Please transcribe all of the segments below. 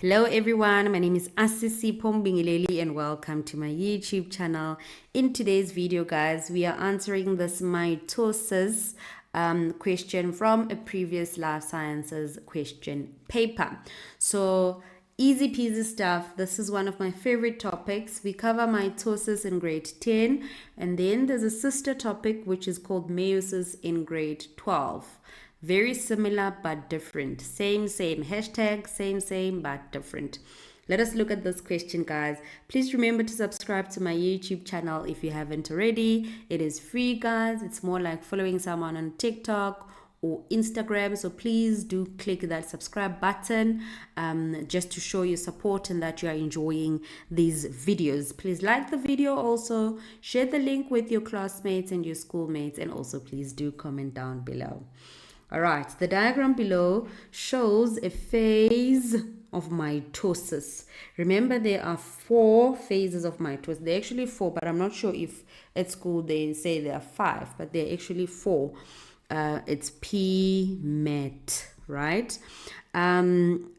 Hello everyone, my name is Asisipho Mbingeleli and welcome to my YouTube channel. In today's video guys, we are answering this mitosis question from a previous life sciences question paper. So easy peasy stuff. This is one of my favorite topics. We cover mitosis in grade 10 and then there's a sister topic which is called meiosis in grade 12. Very similar but different. Same hashtag, same but different. Let us look at this question, guys. Please remember to subscribe to my YouTube channel if you haven't already. It is free, guys. It's more like following someone on TikTok or Instagram. So please do click that subscribe button just to show your support and that you are enjoying these videos. Please like the video also. Share the link with your classmates and your schoolmates. And also please do comment down below. All right, the diagram below shows a phase of mitosis. Remember, there are 4 phases of mitosis. There are actually 4, but I'm not sure if at school they say there are 5, but there are actually 4. It's P, Met, right? In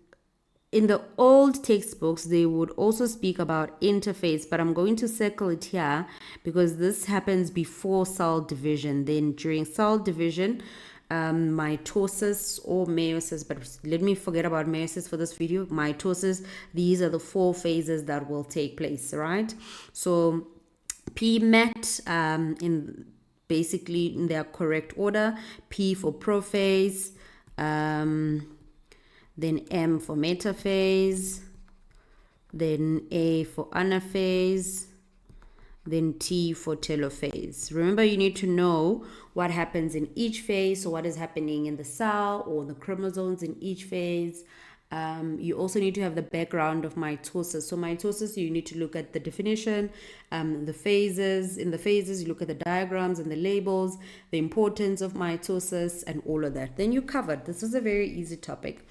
the old textbooks, they would also speak about interphase, but I'm going to circle it here because this happens before cell division. Then during cell division, mitosis or meiosis, but let me forget about meiosis for this video. Mitosis, these are the 4 phases that will take place, right? So PMET in basically in their correct order. P for prophase, then M for metaphase, then A for anaphase, then T for telophase. Remember, you need to know what happens in each phase, so what is happening in the cell or the chromosomes in each phase. You also need to have the background of mitosis. So mitosis, you need to look at the definition, the phases. In the phases, you look at the diagrams and the labels, the importance of mitosis and all of that. Then you covered. This is a very easy topic.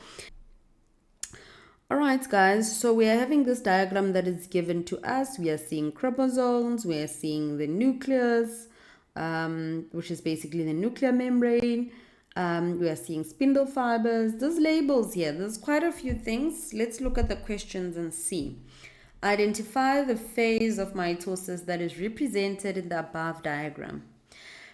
Alright guys, so we are having this diagram that is given to us. We are seeing chromosomes, we are seeing the nucleus, which is basically the nuclear membrane. We are seeing spindle fibers. There's labels here. There's quite a few things. Let's look at the questions and see. Identify the phase of mitosis that is represented in the above diagram.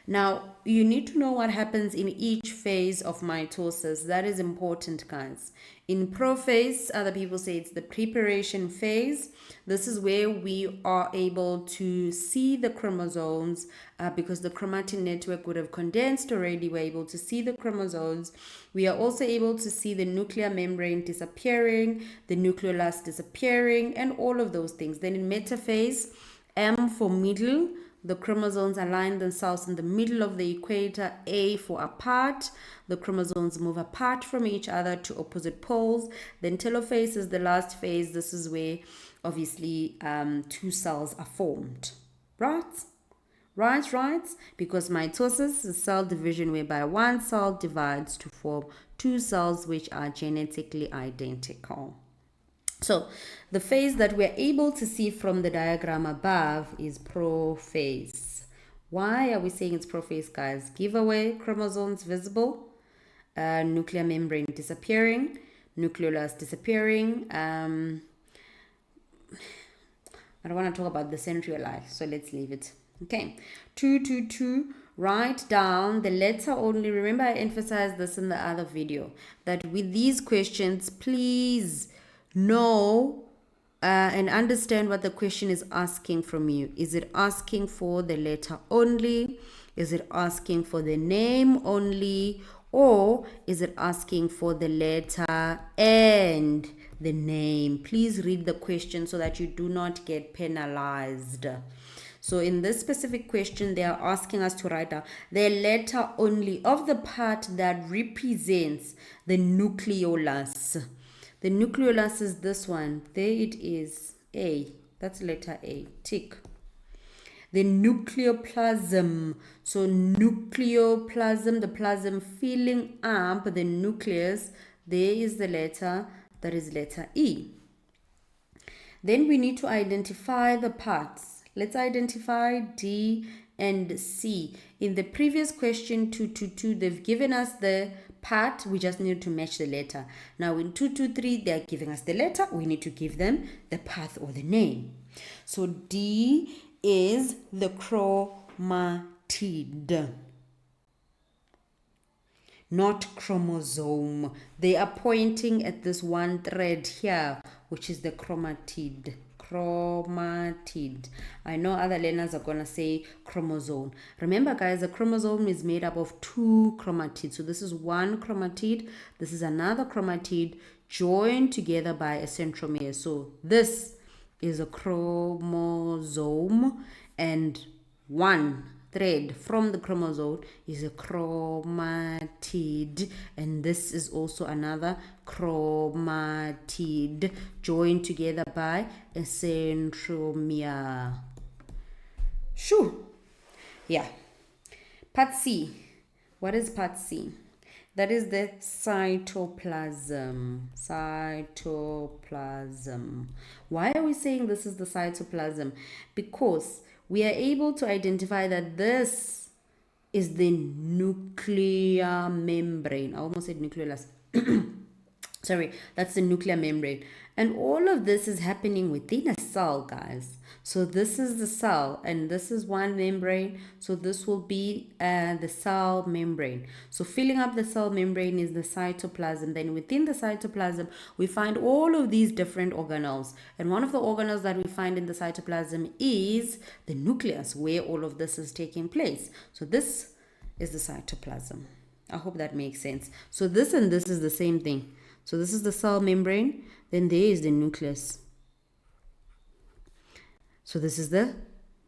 Now, you need to know what happens in each phase of mitosis. That is important, guys. In prophase, other people say it's the preparation phase. This is where we are able to see the chromosomes because the chromatin network would have condensed already. We're able to see the chromosomes. We are also able to see the nuclear membrane disappearing, the nucleolus disappearing, and all of those things. Then in metaphase, M for middle, the chromosomes align themselves in the middle of the equator. A for apart. The chromosomes move apart from each other to opposite poles. Then telophase is the last phase. This is where obviously 2 cells are formed. Right? Because mitosis is cell division whereby 1 cell divides to form 2 cells which are genetically identical. So the phase that we're able to see from the diagram above is prophase. Why are we saying it's prophase, guys? Giveaway, chromosomes visible, nuclear membrane disappearing, nucleolus disappearing. I don't want to talk about the centrioli, so let's leave it. Okay, 222. Write down the letter only. Remember, I emphasized this in the other video that with these questions, please know and understand what the question is asking from you. Is it asking for the letter only? Is it asking for the name only? Or is it asking for the letter and the name? Please read the question so that you do not get penalized. So in this specific question, they are asking us to write down the letter only of the part that represents the nucleolus. The nucleolus is this one. There it is. A. That's letter A. Tick. The nucleoplasm. So nucleoplasm, the plasm filling up the nucleus. There is the letter. That is letter E. Then we need to identify the parts. Let's identify D and C. In the previous question 222, they've given us the part, we just need to match the letter. Now in 223, they're giving us the letter. We need to give them the path or the name. So D is the chromatid, not chromosome. They are pointing at this one thread here, which is the chromatid. Chromatid. I know other learners are going to say chromosome. Remember, guys, a chromosome is made up of 2 chromatids. So this is one chromatid. This is another chromatid joined together by a centromere. So this is a chromosome, and one thread from the chromosome is a chromatid, and this is also another chromatid joined together by a centromere. Sure. Yeah. Part C. What is part C? That is the cytoplasm. Cytoplasm. Why are we saying this is the cytoplasm? Because we are able to identify that this is the nuclear membrane. I almost said nucleolus. Sorry, that's the nuclear membrane. And all of this is happening within a cell, guys. So this is the cell, and this is one membrane. So this will be the cell membrane. So filling up the cell membrane is the cytoplasm. Then within the cytoplasm, we find all of these different organelles. And one of the organelles that we find in the cytoplasm is the nucleus, where all of this is taking place. So this is the cytoplasm. I hope that makes sense. So this and this is the same thing. So this is the cell membrane, then there is the nucleus. So this is the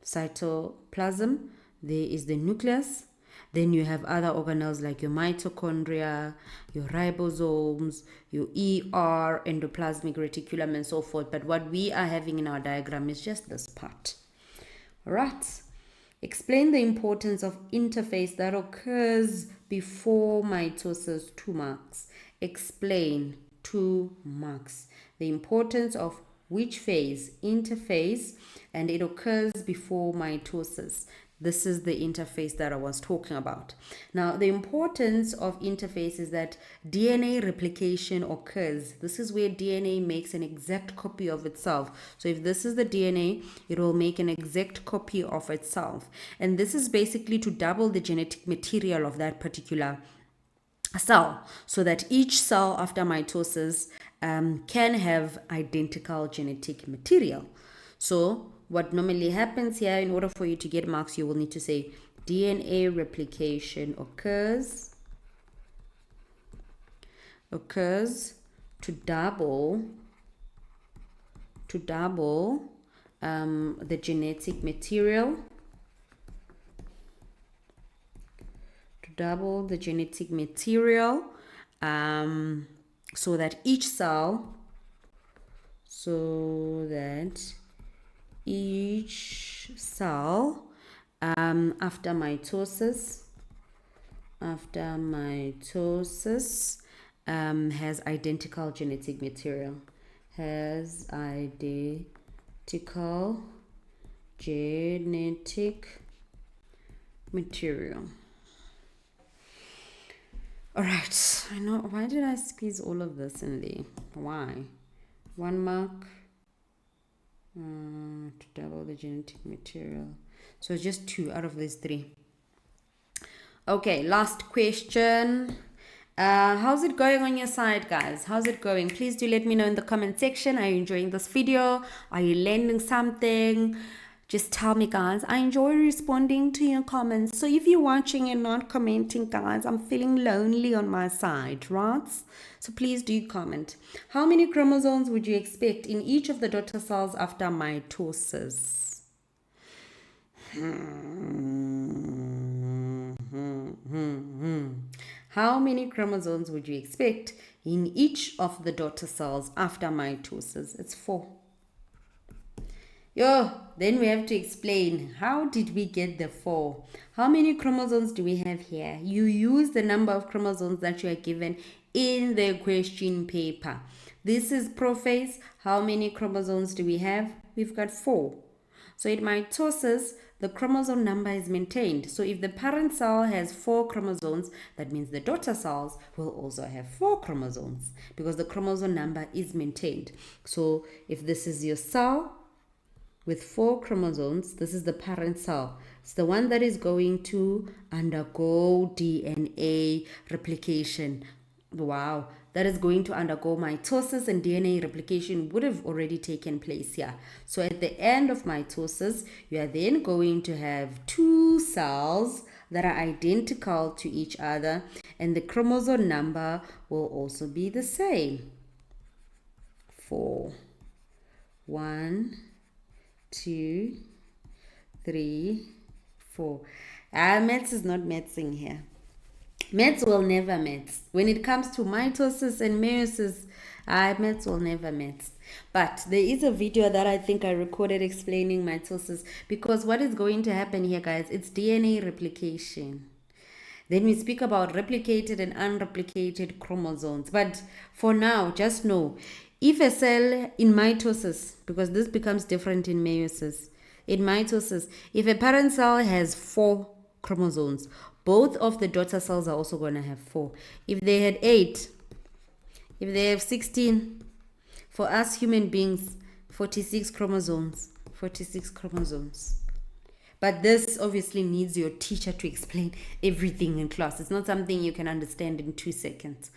cytoplasm, there is the nucleus. Then you have other organelles like your mitochondria, your ribosomes, your ER, endoplasmic reticulum, and so forth. But what we are having in our diagram is just this part. All right. Explain the importance of interphase that occurs before mitosis, 2 marks. Explain, 2 marks. The importance of which phase? Interphase, and it occurs before mitosis. This is the interphase that I was talking about. Now, the importance of interphase is that DNA replication occurs. This is where DNA makes an exact copy of itself. So if this is the DNA, it will make an exact copy of itself. And this is basically to double the genetic material of that particular cell, so that each cell after mitosis can have identical genetic material. So what normally happens here, in order for you to get marks, you will need to say DNA replication occurs to double the genetic material, so that each cell after mitosis has identical genetic material, All right, I know. Why did I squeeze all of this in there? Why? 1 mark to double the genetic material. So just 2 out of these 3. Okay, last question. How's it going on your side, guys? How's it going? Please do let me know in the comment section. Are you enjoying this video? Are you learning something? Just tell me, guys. I enjoy responding to your comments. So if you're watching and not commenting, guys, I'm feeling lonely on my side, right? So please do comment. How many chromosomes would you expect in each of the daughter cells after mitosis? How many chromosomes would you expect in each of the daughter cells after mitosis? It's 4. Then we have to explain, how did we get the 4? How many chromosomes do we have here? You use the number of chromosomes that you are given in the question paper. This is prophase. How many chromosomes do we have? We've got 4. So in mitosis, the chromosome number is maintained. So if the parent cell has 4 chromosomes, that means the daughter cells will also have 4 chromosomes because the chromosome number is maintained. So if this is your cell with 4 chromosomes, this is the parent cell. It's the one that is going to undergo DNA replication. Wow, that is going to undergo mitosis, and DNA replication would have already taken place here. So at the end of mitosis, you are then going to have 2 cells that are identical to each other, and the chromosome number will also be the same. 4, 1, 2, 3, 4. Maths is not mathsing here. Maths will never maths. When it comes to mitosis and meiosis, maths will never maths. But there is a video that I think I recorded explaining mitosis, because what is going to happen here, guys, it's DNA replication. Then we speak about replicated and unreplicated chromosomes. But for now, just know, if a cell in mitosis, because this becomes different in meiosis, in mitosis, if a parent cell has 4 chromosomes, both of the daughter cells are also going to have 4. If they had 8, if they have 16, for us human beings, 46 chromosomes. 46 chromosomes. But this obviously needs your teacher to explain everything in class. It's not something you can understand in 2 seconds.